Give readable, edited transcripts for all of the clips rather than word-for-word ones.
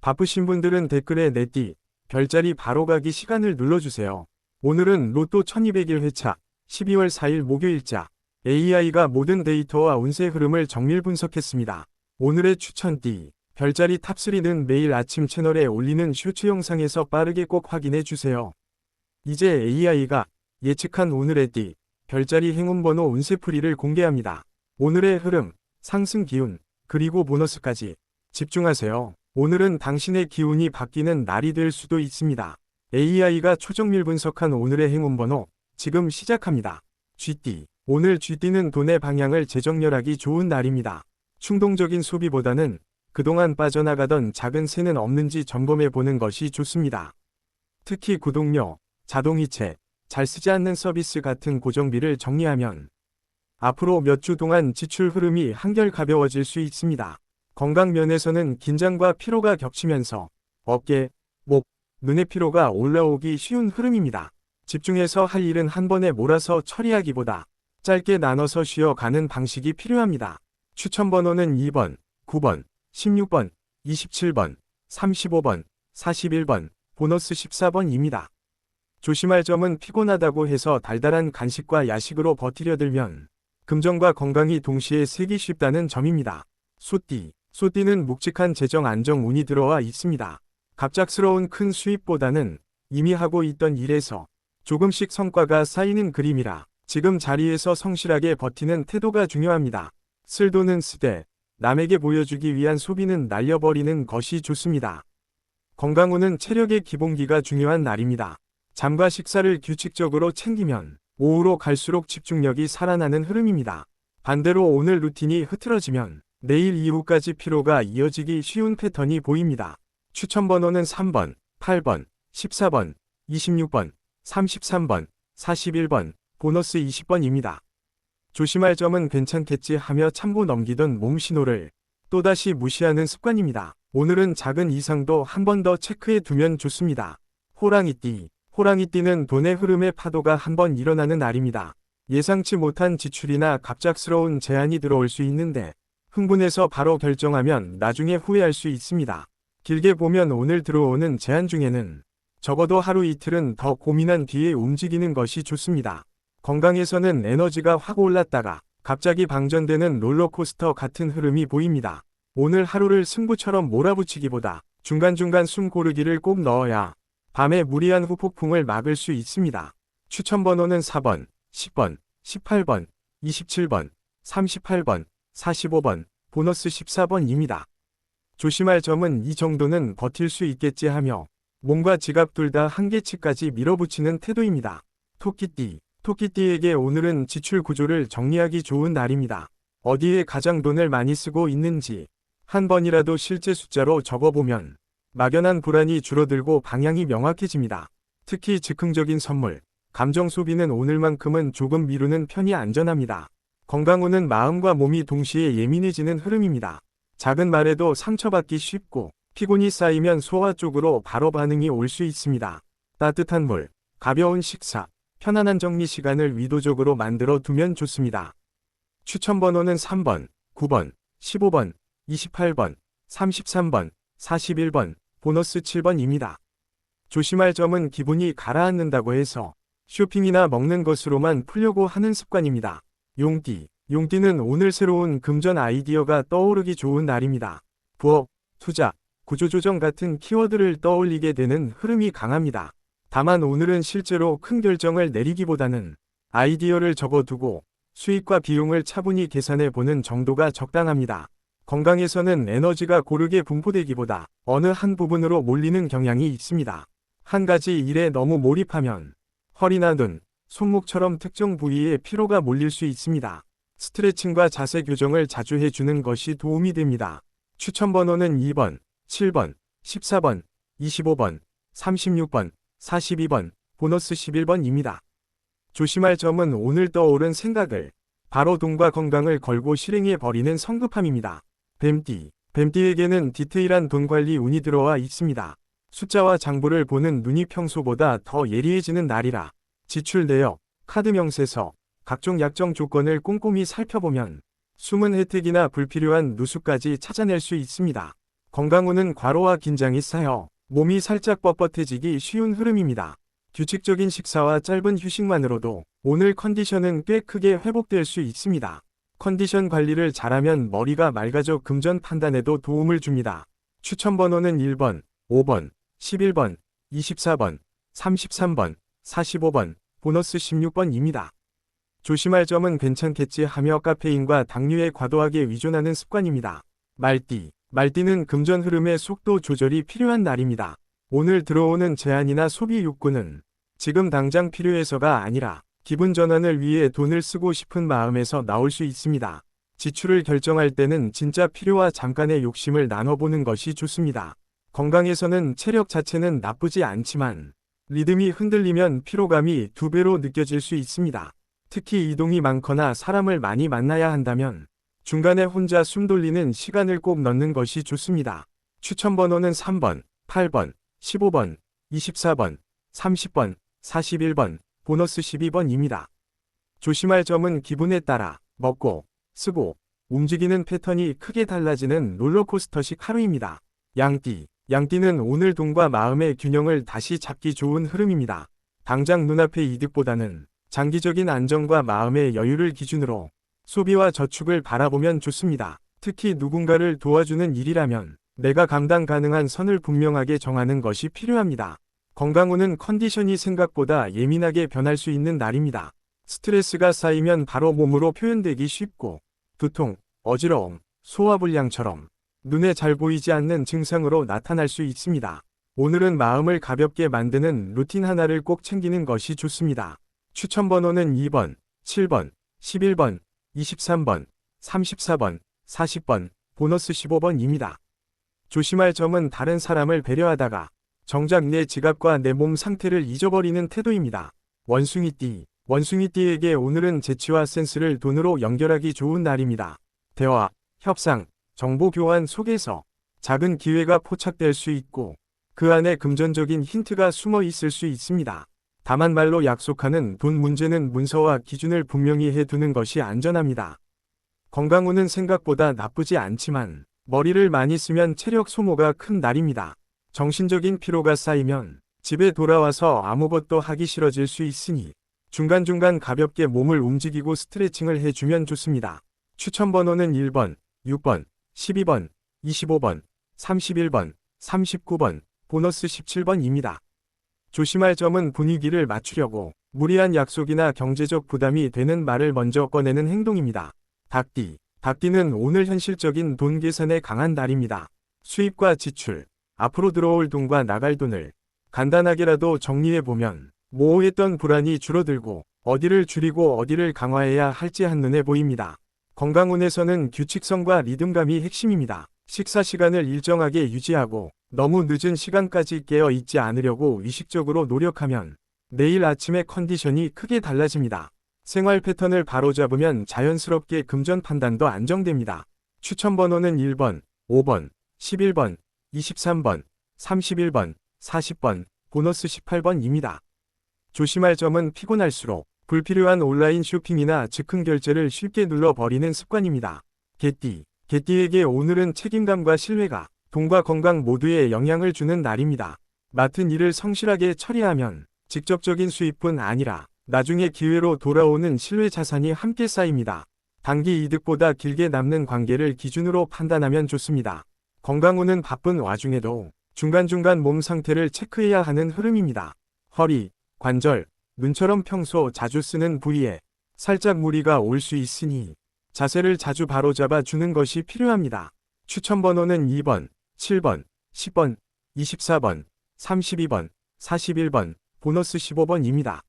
바쁘신 분들은 댓글에 내띠, 별자리 바로 가기 시간을 눌러주세요. 오늘은 로또 1200일 회차 12월 4일 목요일자 AI가 모든 데이터와 운세 흐름을 정밀 분석했습니다. 오늘의 추천띠, 별자리 탑3는 매일 아침 채널에 올리는 쇼츠 영상에서 빠르게 꼭 확인해 주세요. 이제 AI가 예측한 오늘의 띠, 별자리 행운번호 운세풀이를 공개합니다. 오늘의 흐름, 상승 기운, 그리고 보너스까지 집중하세요. 오늘은 당신의 기운이 바뀌는 날이 될 수도 있습니다. AI가 초정밀 분석한 오늘의 행운번호, 지금 시작합니다. 쥐띠, 오늘 쥐띠는 돈의 방향을 재정렬하기 좋은 날입니다. 충동적인 소비보다는 그동안 빠져나가던 작은 새는 없는지 점검해 보는 것이 좋습니다. 특히 구독료, 자동이체, 잘 쓰지 않는 서비스 같은 고정비를 정리하면 앞으로 몇 주 동안 지출 흐름이 한결 가벼워질 수 있습니다. 건강 면에서는 긴장과 피로가 겹치면서 어깨, 목, 눈의 피로가 올라오기 쉬운 흐름입니다. 집중해서 할 일은 한 번에 몰아서 처리하기보다 짧게 나눠서 쉬어가는 방식이 필요합니다. 추천 번호는 2번, 9번, 16번, 27번, 35번, 41번, 보너스 14번입니다. 조심할 점은 피곤하다고 해서 달달한 간식과 야식으로 버티려 들면 금전과 건강이 동시에 새기 쉽다는 점입니다. 소띠, 소띠는 묵직한 재정 안정 운이 들어와 있습니다. 갑작스러운 큰 수입보다는 이미 하고 있던 일에서 조금씩 성과가 쌓이는 그림이라 지금 자리에서 성실하게 버티는 태도가 중요합니다. 쓸 돈은 쓰되 남에게 보여주기 위한 소비는 날려버리는 것이 좋습니다. 건강운은 체력의 기본기가 중요한 날입니다. 잠과 식사를 규칙적으로 챙기면 오후로 갈수록 집중력이 살아나는 흐름입니다. 반대로 오늘 루틴이 흐트러지면 내일 이후까지 피로가 이어지기 쉬운 패턴이 보입니다. 추천 번호는 3번, 8번, 14번, 26번, 33번, 41번, 보너스 20번입니다. 조심할 점은 괜찮겠지 하며 참고 넘기던 몸 신호를 또다시 무시하는 습관입니다. 오늘은 작은 이상도 한 번 더 체크해 두면 좋습니다. 호랑이띠, 호랑이띠는 돈의 흐름의 파도가 한 번 일어나는 날입니다. 예상치 못한 지출이나 갑작스러운 제안이 들어올 수 있는데 흥분해서 바로 결정하면 나중에 후회할 수 있습니다. 길게 보면 오늘 들어오는 제안 중에는 적어도 하루 이틀은 더 고민한 뒤에 움직이는 것이 좋습니다. 건강에서는 에너지가 확 올랐다가 갑자기 방전되는 롤러코스터 같은 흐름이 보입니다. 오늘 하루를 승부처럼 몰아붙이기보다 중간중간 숨 고르기를 꼭 넣어야 밤에 무리한 후폭풍을 막을 수 있습니다. 추천 번호는 4번, 10번, 18번, 27번, 38번, 45번, 보너스 14번입니다. 조심할 점은 이 정도는 버틸 수 있겠지 하며 몸과 지갑 둘 다 한계치까지 밀어붙이는 태도입니다. 토끼띠, 토끼띠에게 오늘은 지출 구조를 정리하기 좋은 날입니다. 어디에 가장 돈을 많이 쓰고 있는지 한 번이라도 실제 숫자로 적어보면 막연한 불안이 줄어들고 방향이 명확해집니다. 특히 즉흥적인 선물, 감정 소비는 오늘만큼은 조금 미루는 편이 안전합니다. 건강운은 마음과 몸이 동시에 예민해지는 흐름입니다. 작은 말에도 상처받기 쉽고 피곤이 쌓이면 소화 쪽으로 바로 반응이 올 수 있습니다. 따뜻한 물, 가벼운 식사, 편안한 정리 시간을 의도적으로 만들어 두면 좋습니다. 추천 번호는 3번, 9번, 15번, 28번, 33번, 41번, 보너스 7번입니다. 조심할 점은 기분이 가라앉는다고 해서 쇼핑이나 먹는 것으로만 풀려고 하는 습관입니다. 용띠, 용띠는 오늘 새로운 금전 아이디어가 떠오르기 좋은 날입니다. 부업, 투자, 구조조정 같은 키워드를 떠올리게 되는 흐름이 강합니다. 다만 오늘은 실제로 큰 결정을 내리기보다는 아이디어를 적어두고 수익과 비용을 차분히 계산해 보는 정도가 적당합니다. 건강에서는 에너지가 고르게 분포되기보다 어느 한 부분으로 몰리는 경향이 있습니다. 한 가지 일에 너무 몰입하면 허리나 눈, 손목처럼 특정 부위에 피로가 몰릴 수 있습니다. 스트레칭과 자세 교정을 자주 해주는 것이 도움이 됩니다. 추천 번호는 2번, 7번, 14번, 25번, 36번, 42번, 보너스 11번입니다. 조심할 점은 오늘 떠오른 생각을 바로 돈과 건강을 걸고 실행해 버리는 성급함입니다. 뱀띠, 뱀띠에게는 디테일한 돈 관리 운이 들어와 있습니다. 숫자와 장부를 보는 눈이 평소보다 더 예리해지는 날이라 지출 내역, 카드 명세서, 각종 약정 조건을 꼼꼼히 살펴보면 숨은 혜택이나 불필요한 누수까지 찾아낼 수 있습니다. 건강운은 과로와 긴장이 쌓여 몸이 살짝 뻣뻣해지기 쉬운 흐름입니다. 규칙적인 식사와 짧은 휴식만으로도 오늘 컨디션은 꽤 크게 회복될 수 있습니다. 컨디션 관리를 잘하면 머리가 맑아져 금전 판단에도 도움을 줍니다. 추천 번호는 1번, 5번, 11번, 24번, 33번, 45번, 보너스 16번입니다. 조심할 점은 괜찮겠지 하며 카페인과 당류에 과도하게 의존하는 습관입니다. 말띠는 금전 흐름의 속도 조절이 필요한 날입니다. 오늘 들어오는 제한이나 소비 욕구는 지금 당장 필요해서가 아니라 기분 전환을 위해 돈을 쓰고 싶은 마음에서 나올 수 있습니다. 지출을 결정할 때는 진짜 필요와 잠깐의 욕심을 나눠보는 것이 좋습니다. 건강에서는 체력 자체는 나쁘지 않지만 리듬이 흔들리면 피로감이 2배로 느껴질 수 있습니다. 특히 이동이 많거나 사람을 많이 만나야 한다면 중간에 혼자 숨 돌리는 시간을 꼭 넣는 것이 좋습니다. 추천 번호는 3번, 8번, 15번, 24번, 30번, 41번, 보너스 12번입니다. 조심할 점은 기분에 따라 먹고, 쓰고, 움직이는 패턴이 크게 달라지는 롤러코스터식 하루입니다. 양띠는 오늘 돈과 마음의 균형을 다시 잡기 좋은 흐름입니다. 당장 눈앞의 이득보다는 장기적인 안정과 마음의 여유를 기준으로 소비와 저축을 바라보면 좋습니다. 특히 누군가를 도와주는 일이라면 내가 감당 가능한 선을 분명하게 정하는 것이 필요합니다. 건강운은 컨디션이 생각보다 예민하게 변할 수 있는 날입니다. 스트레스가 쌓이면 바로 몸으로 표현되기 쉽고 두통, 어지러움, 소화불량처럼 눈에 잘 보이지 않는 증상으로 나타날 수 있습니다. 오늘은 마음을 가볍게 만드는 루틴 하나를 꼭 챙기는 것이 좋습니다. 추천 번호는 2번, 7번, 11번, 23번, 34번, 40번, 보너스 15번입니다. 조심할 점은 다른 사람을 배려하다가 정작 내 지갑과 내 몸 상태를 잊어버리는 태도입니다. 원숭이띠에게 오늘은 재치와 센스를 돈으로 연결하기 좋은 날입니다. 대화, 협상, 정보 교환 속에서 작은 기회가 포착될 수 있고 그 안에 금전적인 힌트가 숨어 있을 수 있습니다. 다만 말로 약속하는 돈 문제는 문서와 기준을 분명히 해두는 것이 안전합니다. 건강운은 생각보다 나쁘지 않지만 머리를 많이 쓰면 체력 소모가 큰 날입니다. 정신적인 피로가 쌓이면 집에 돌아와서 아무것도 하기 싫어질 수 있으니 중간중간 가볍게 몸을 움직이고 스트레칭을 해주면 좋습니다. 추천 번호는 1번, 6번, 12번, 25번, 31번, 39번, 보너스 17번입니다. 조심할 점은 분위기를 맞추려고 무리한 약속이나 경제적 부담이 되는 말을 먼저 꺼내는 행동입니다. 닭띠는 오늘 현실적인 돈 계산에 강한 날입니다. 수입과 지출, 앞으로 들어올 돈과 나갈 돈을 간단하게라도 정리해보면 모호했던 불안이 줄어들고 어디를 줄이고 어디를 강화해야 할지 한눈에 보입니다. 건강운에서는 규칙성과 리듬감이 핵심입니다. 식사 시간을 일정하게 유지하고 너무 늦은 시간까지 깨어 있지 않으려고 의식적으로 노력하면 내일 아침의 컨디션이 크게 달라집니다. 생활 패턴을 바로잡으면 자연스럽게 금전 판단도 안정됩니다. 추천 번호는 1번, 5번, 11번, 23번, 31번, 40번, 보너스 18번입니다. 조심할 점은 피곤할수록 불필요한 온라인 쇼핑이나 즉흥 결제를 쉽게 눌러버리는 습관입니다. 개띠에게 오늘은 책임감과 신뢰가 돈과 건강 모두에 영향을 주는 날입니다. 맡은 일을 성실하게 처리하면 직접적인 수입뿐 아니라 나중에 기회로 돌아오는 신뢰 자산이 함께 쌓입니다. 단기 이득보다 길게 남는 관계를 기준으로 판단하면 좋습니다. 건강운은 바쁜 와중에도 중간중간 몸 상태를 체크해야 하는 흐름입니다. 허리, 관절, 눈처럼 평소 자주 쓰는 부위에 살짝 무리가 올 수 있으니 자세를 자주 바로잡아 주는 것이 필요합니다. 추천 번호는 2번, 7번, 10번, 24번, 32번, 41번, 보너스 15번입니다.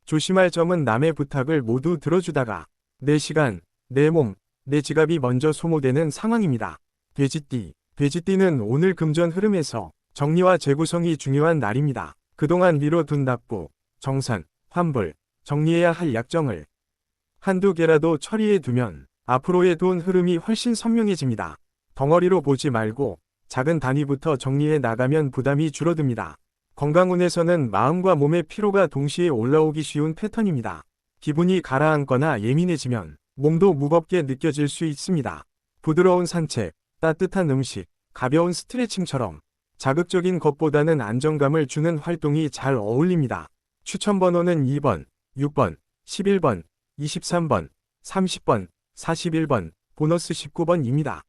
조심할 점은 남의 부탁을 모두 들어주다가 내 시간, 내 몸, 내 지갑이 먼저 소모되는 상황입니다. 돼지띠는 오늘 금전 흐름에서 정리와 재구성이 중요한 날입니다. 그동안 미뤄둔 납부, 정산, 환불, 정리해야 할 약정을 한두 개라도 처리해 두면 앞으로의 돈 흐름이 훨씬 선명해집니다. 덩어리로 보지 말고 작은 단위부터 정리해 나가면 부담이 줄어듭니다. 건강운에서는 마음과 몸의 피로가 동시에 올라오기 쉬운 패턴입니다. 기분이 가라앉거나 예민해지면 몸도 무겁게 느껴질 수 있습니다. 부드러운 산책, 따뜻한 음식, 가벼운 스트레칭처럼 자극적인 것보다는 안정감을 주는 활동이 잘 어울립니다. 추천 번호는 2번, 6번, 11번, 23번, 30번, 41번, 보너스 19번입니다.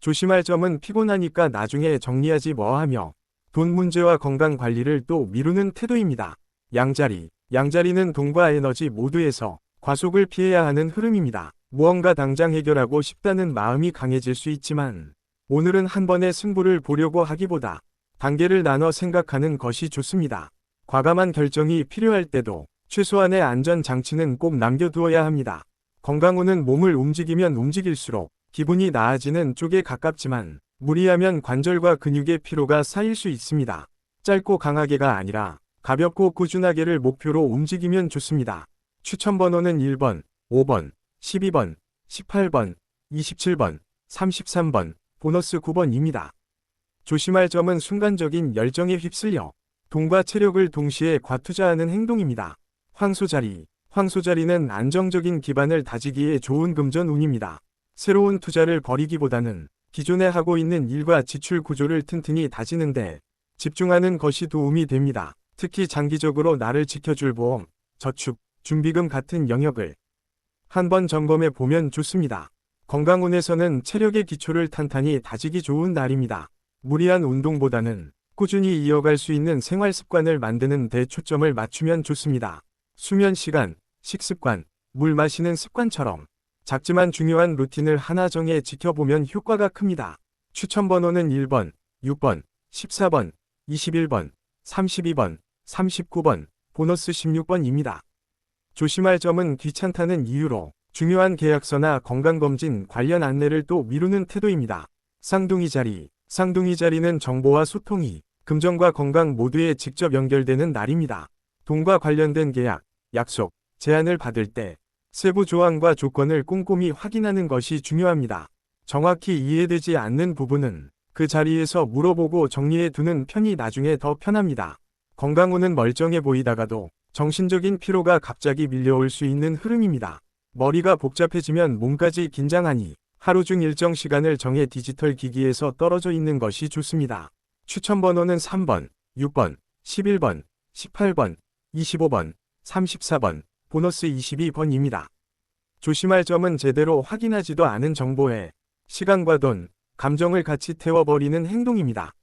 조심할 점은 피곤하니까 나중에 정리하지 뭐하며 돈 문제와 건강 관리를 또 미루는 태도입니다. 양자리는 돈과 에너지 모두에서 과속을 피해야 하는 흐름입니다. 무언가 당장 해결하고 싶다는 마음이 강해질 수 있지만 오늘은 한 번의 승부를 보려고 하기보다 단계를 나눠 생각하는 것이 좋습니다. 과감한 결정이 필요할 때도 최소한의 안전장치는 꼭 남겨두어야 합니다. 건강운은 몸을 움직이면 움직일수록 기분이 나아지는 쪽에 가깝지만 무리하면 관절과 근육의 피로가 쌓일 수 있습니다. 짧고 강하게가 아니라 가볍고 꾸준하게를 목표로 움직이면 좋습니다. 추천 번호는 1번, 5번, 12번, 18번, 27번, 33번, 보너스 9번입니다. 조심할 점은 순간적인 열정에 휩쓸려 돈과 체력을 동시에 과투자하는 행동입니다. 황소자리는 안정적인 기반을 다지기에 좋은 금전운입니다. 새로운 투자를 벌이기보다는 기존에 하고 있는 일과 지출 구조를 튼튼히 다지는데 집중하는 것이 도움이 됩니다. 특히 장기적으로 나를 지켜줄 보험, 저축, 준비금 같은 영역을 한번 점검해 보면 좋습니다. 건강운에서는 체력의 기초를 탄탄히 다지기 좋은 날입니다. 무리한 운동보다는 꾸준히 이어갈 수 있는 생활 습관을 만드는 데 초점을 맞추면 좋습니다. 수면 시간, 식습관, 물 마시는 습관처럼 작지만 중요한 루틴을 하나 정해 지켜보면 효과가 큽니다. 추천 번호는 1번, 6번, 14번, 21번, 32번, 39번, 보너스 16번입니다. 조심할 점은 귀찮다는 이유로 중요한 계약서나 건강검진 관련 안내를 또 미루는 태도입니다. 쌍둥이 자리는 정보와 소통이 금전과 건강 모두에 직접 연결되는 날입니다. 돈과 관련된 계약, 약속, 제안을 받을 때 세부 조항과 조건을 꼼꼼히 확인하는 것이 중요합니다. 정확히 이해되지 않는 부분은 그 자리에서 물어보고 정리해 두는 편이 나중에 더 편합니다. 건강운은 멀쩡해 보이다가도 정신적인 피로가 갑자기 밀려올 수 있는 흐름입니다. 머리가 복잡해지면 몸까지 긴장하니 하루 중 일정 시간을 정해 디지털 기기에서 떨어져 있는 것이 좋습니다. 추천 번호는 3번, 6번, 11번, 18번, 25번, 34번, 보너스 22번입니다. 조심할 점은 제대로 확인하지도 않은 정보에 시간과 돈, 감정을 같이 태워버리는 행동입니다.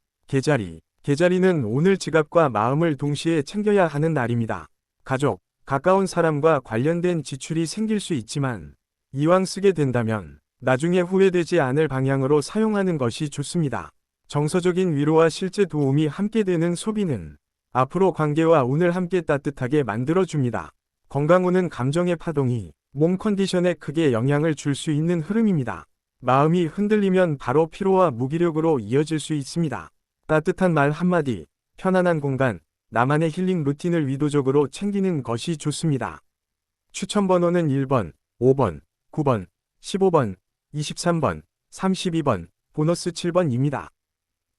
계자리는 오늘 지갑과 마음을 동시에 챙겨야 하는 날입니다. 가족, 가까운 사람과 관련된 지출이 생길 수 있지만 이왕 쓰게 된다면 나중에 후회되지 않을 방향으로 사용하는 것이 좋습니다. 정서적인 위로와 실제 도움이 함께 되는 소비는 앞으로 관계와 운을 함께 따뜻하게 만들어줍니다. 건강운은 감정의 파동이 몸 컨디션에 크게 영향을 줄 수 있는 흐름입니다. 마음이 흔들리면 바로 피로와 무기력으로 이어질 수 있습니다. 따뜻한 말 한마디, 편안한 공간, 나만의 힐링 루틴을 의도적으로 챙기는 것이 좋습니다. 추천 번호는 1번, 5번, 9번, 15번, 23번, 32번, 보너스 7번입니다.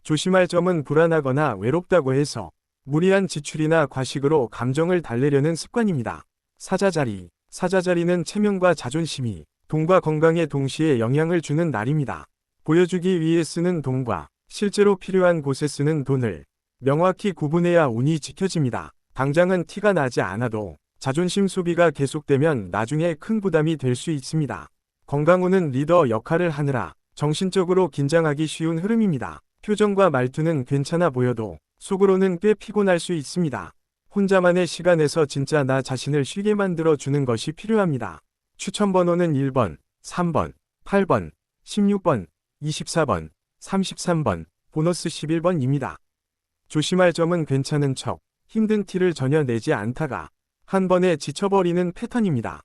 조심할 점은 불안하거나 외롭다고 해서 무리한 지출이나 과식으로 감정을 달래려는 습관입니다. 사자자리는 체면과 자존심이 돈과 건강에 동시에 영향을 주는 날입니다. 보여주기 위해 쓰는 돈과 실제로 필요한 곳에 쓰는 돈을 명확히 구분해야 운이 지켜집니다. 당장은 티가 나지 않아도 자존심 소비가 계속되면 나중에 큰 부담이 될 수 있습니다. 건강운은 리더 역할을 하느라 정신적으로 긴장하기 쉬운 흐름입니다. 표정과 말투는 괜찮아 보여도 속으로는 꽤 피곤할 수 있습니다. 혼자만의 시간에서 진짜 나 자신을 쉬게 만들어 주는 것이 필요합니다. 추천 번호는 1번, 3번, 8번, 16번, 24번, 33번, 보너스 11번입니다. 조심할 점은 괜찮은 척, 힘든 티를 전혀 내지 않다가 한 번에 지쳐버리는 패턴입니다.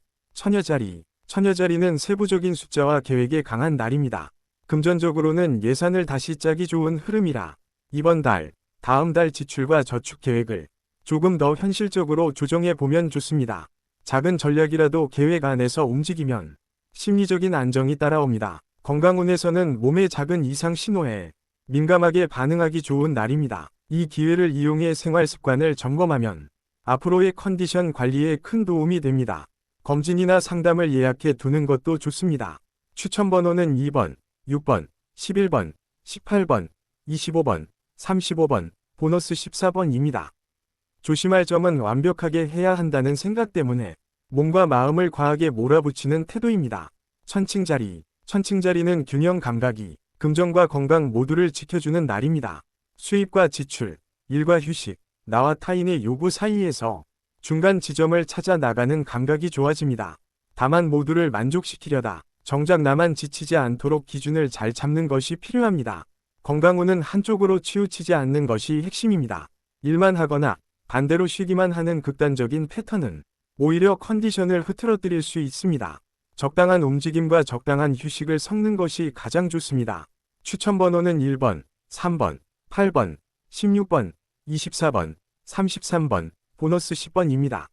처녀자리는 세부적인 숫자와 계획에 강한 날입니다. 금전적으로는 예산을 다시 짜기 좋은 흐름이라 이번 달, 다음 달 지출과 저축 계획을 조금 더 현실적으로 조정해 보면 좋습니다. 작은 전략이라도 계획 안에서 움직이면 심리적인 안정이 따라옵니다. 건강운에서는 몸의 작은 이상 신호에 민감하게 반응하기 좋은 날입니다. 이 기회를 이용해 생활 습관을 점검하면 앞으로의 컨디션 관리에 큰 도움이 됩니다. 검진이나 상담을 예약해 두는 것도 좋습니다. 추천 번호는 2번, 6번, 11번, 18번, 25번, 35번, 보너스 14번입니다. 조심할 점은 완벽하게 해야 한다는 생각 때문에 몸과 마음을 과하게 몰아붙이는 태도입니다. 천칭자리. 천칭자리는 균형 감각이 금전과 건강 모두를 지켜주는 날입니다. 수입과 지출, 일과 휴식, 나와 타인의 요구 사이에서 중간 지점을 찾아 나가는 감각이 좋아집니다. 다만 모두를 만족시키려다 정작 나만 지치지 않도록 기준을 잘 잡는 것이 필요합니다. 건강운은 한쪽으로 치우치지 않는 것이 핵심입니다. 일만 하거나 반대로 쉬기만 하는 극단적인 패턴은 오히려 컨디션을 흐트러뜨릴 수 있습니다. 적당한 움직임과 적당한 휴식을 섞는 것이 가장 좋습니다. 추천 번호는 1번, 3번, 8번, 16번, 24번, 33번, 보너스 10번입니다.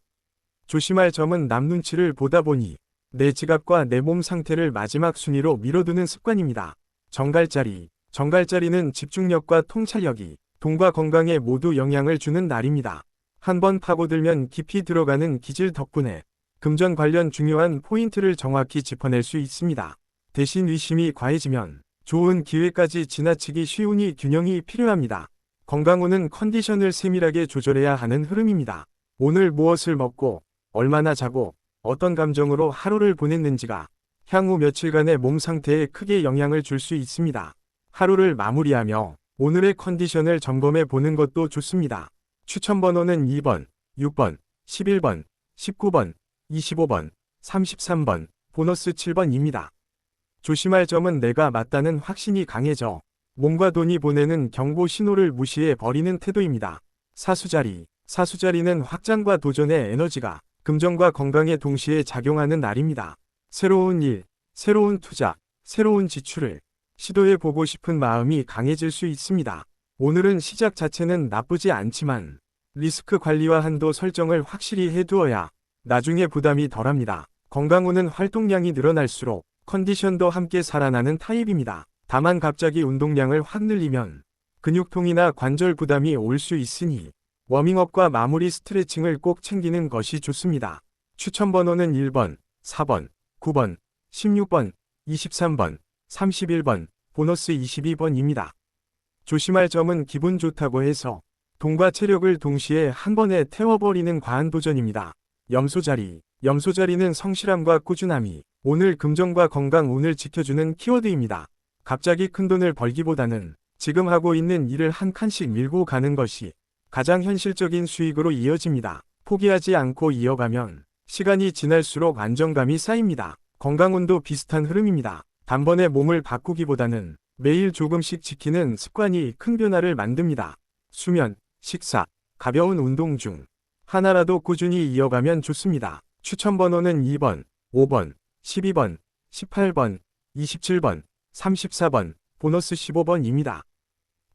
조심할 점은 남 눈치를 보다 보니 내 지갑과 내 몸 상태를 마지막 순위로 미뤄두는 습관입니다. 정갈자리. 정갈자리는 집중력과 통찰력이 돈과 건강에 모두 영향을 주는 날입니다. 한번 파고들면 깊이 들어가는 기질 덕분에 금전 관련 중요한 포인트를 정확히 짚어낼 수 있습니다. 대신 의심이 과해지면 좋은 기회까지 지나치기 쉬우니 균형이 필요합니다. 건강운은 컨디션을 세밀하게 조절해야 하는 흐름입니다. 오늘 무엇을 먹고 얼마나 자고 어떤 감정으로 하루를 보냈는지가 향후 며칠간의 몸 상태에 크게 영향을 줄 수 있습니다. 하루를 마무리하며 오늘의 컨디션을 점검해 보는 것도 좋습니다. 추천 번호는 2번, 6번, 11번, 19번, 25번, 33번, 보너스 7번입니다. 조심할 점은 내가 맞다는 확신이 강해져 몸과 돈이 보내는 경고 신호를 무시해 버리는 태도입니다. 사수자리. 사수자리는 확장과 도전의 에너지가 금전과 건강에 동시에 작용하는 날입니다. 새로운 일, 새로운 투자, 새로운 지출을 시도해보고 싶은 마음이 강해질 수 있습니다. 오늘은 시작 자체는 나쁘지 않지만 리스크 관리와 한도 설정을 확실히 해두어야 나중에 부담이 덜합니다. 건강운은 활동량이 늘어날수록 컨디션도 함께 살아나는 타입입니다. 다만 갑자기 운동량을 확 늘리면 근육통이나 관절 부담이 올 수 있으니 워밍업과 마무리 스트레칭을 꼭 챙기는 것이 좋습니다. 추천 번호는 1번, 4번, 9번, 16번, 23번, 31번, 보너스 22번입니다. 조심할 점은 기분 좋다고 해서 돈과 체력을 동시에 한 번에 태워버리는 과한 도전입니다. 염소자리. 염소자리는 성실함과 꾸준함이 오늘 금전과 건강 운을 지켜주는 키워드입니다. 갑자기 큰돈을 벌기보다는 지금 하고 있는 일을 한 칸씩 밀고 가는 것이 가장 현실적인 수익으로 이어집니다. 포기하지 않고 이어가면 시간이 지날수록 안정감이 쌓입니다. 건강운도 비슷한 흐름입니다. 단번에 몸을 바꾸기보다는 매일 조금씩 지키는 습관이 큰 변화를 만듭니다. 수면, 식사, 가벼운 운동 중 하나라도 꾸준히 이어가면 좋습니다. 추천 번호는 2번, 5번, 12번, 18번, 27번, 34번, 보너스 15번입니다.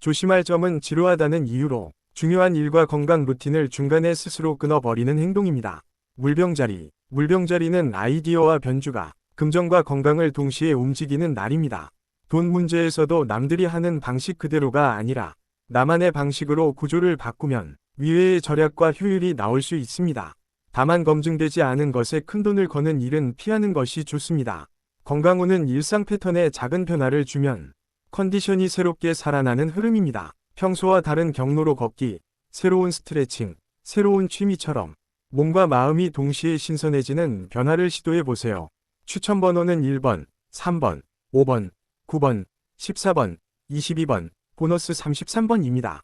조심할 점은 지루하다는 이유로 중요한 일과 건강 루틴을 중간에 스스로 끊어버리는 행동입니다. 물병자리. 물병자리는 아이디어와 변주가 금전과 건강을 동시에 움직이는 날입니다. 돈 문제에서도 남들이 하는 방식 그대로가 아니라 나만의 방식으로 구조를 바꾸면 위외의 절약과 효율이 나올 수 있습니다. 다만 검증되지 않은 것에 큰돈을 거는 일은 피하는 것이 좋습니다. 건강운은 일상 패턴에 작은 변화를 주면 컨디션이 새롭게 살아나는 흐름입니다. 평소와 다른 경로로 걷기, 새로운 스트레칭, 새로운 취미처럼 몸과 마음이 동시에 신선해지는 변화를 시도해보세요. 추천 번호는 1번, 3번, 5번, 9번, 14번, 22번, 보너스 33번입니다.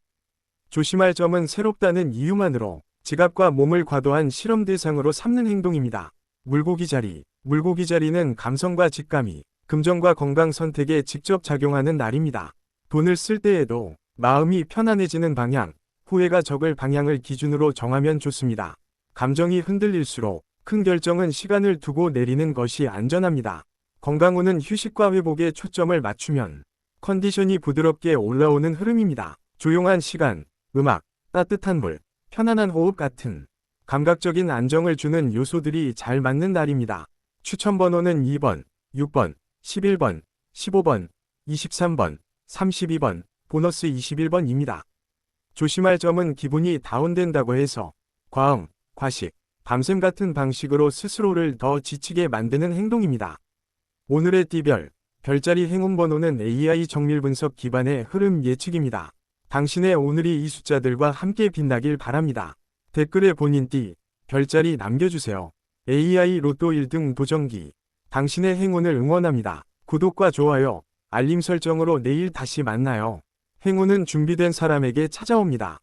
조심할 점은 새롭다는 이유만으로 지갑과 몸을 과도한 실험 대상으로 삼는 행동입니다. 물고기 자리. 물고기 자리는 감성과 직감이 금전과 건강 선택에 직접 작용하는 날입니다. 돈을 쓸 때에도 마음이 편안해지는 방향, 후회가 적을 방향을 기준으로 정하면 좋습니다. 감정이 흔들릴수록 큰 결정은 시간을 두고 내리는 것이 안전합니다. 건강운은 휴식과 회복에 초점을 맞추면 컨디션이 부드럽게 올라오는 흐름입니다. 조용한 시간, 음악, 따뜻한 물, 편안한 호흡 같은 감각적인 안정을 주는 요소들이 잘 맞는 날입니다. 추천 번호는 2번, 6번, 11번, 15번, 23번, 32번, 보너스 21번입니다. 조심할 점은 기분이 다운된다고 해서 과음, 과식, 밤샘 같은 방식으로 스스로를 더 지치게 만드는 행동입니다. 오늘의 띠별, 별자리 행운 번호는 AI 정밀 분석 기반의 흐름 예측입니다. 당신의 오늘이 이 숫자들과 함께 빛나길 바랍니다. 댓글에 본인 띠, 별자리 남겨주세요. AI 로또 1등 도전기. 당신의 행운을 응원합니다. 구독과 좋아요, 알림 설정으로 내일 다시 만나요. 행운은 준비된 사람에게 찾아옵니다.